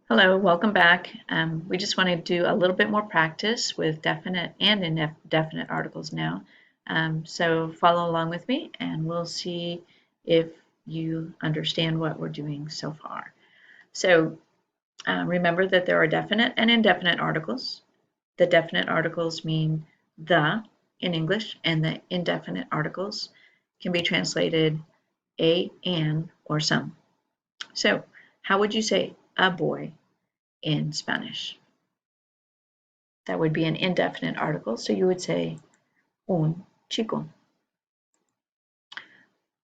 Hello, welcome back. We just want to do a little bit more practice with definite and indefinite articles now. So follow along with me and we'll see if you understand what we're doing so far. So remember that there are definite and indefinite articles. The definite articles mean the in English, and the indefinite articles can be translated a, an, or some. So how would you say a boy in Spanish? That would be an indefinite article, so you would say un chico.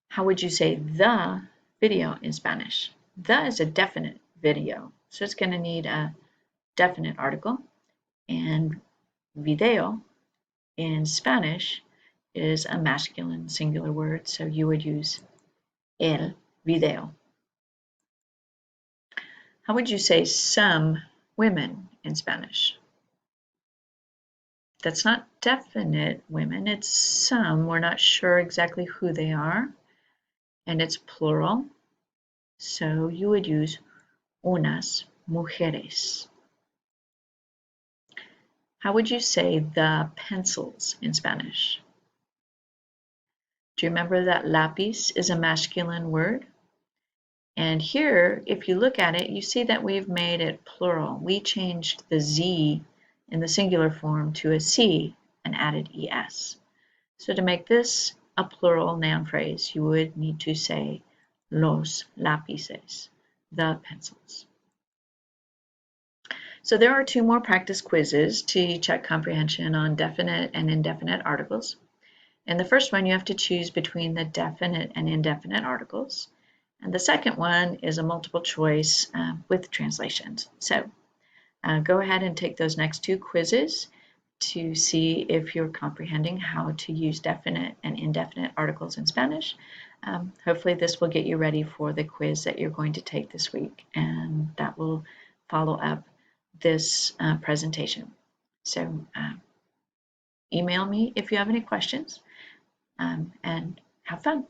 How would you say the video in Spanish? The is a definite video, so it's going to need a definite article. And video in Spanish is a masculine singular word, so you would use el video. How would you say some women in Spanish? That's not definite women, it's some. We're not sure exactly who they are, and it's plural. So you would use unas mujeres. How would you say the pencils in Spanish? Do you remember that lápiz is a masculine word? And here, if you look at it, you see that we've made it plural. We changed the Z in the singular form to a C and added ES. So to make this a plural noun phrase, you would need to say los lápices, the pencils. So there are two more practice quizzes to check comprehension on definite and indefinite articles. In the first one, you have to choose between the definite and indefinite articles. And the second one is a multiple choice with translations. So go ahead and take those next two quizzes to see if you're comprehending how to use definite and indefinite articles in Spanish. Hopefully this will get you ready for the quiz that you're going to take this week, and that will follow up this presentation. So email me if you have any questions, and have fun.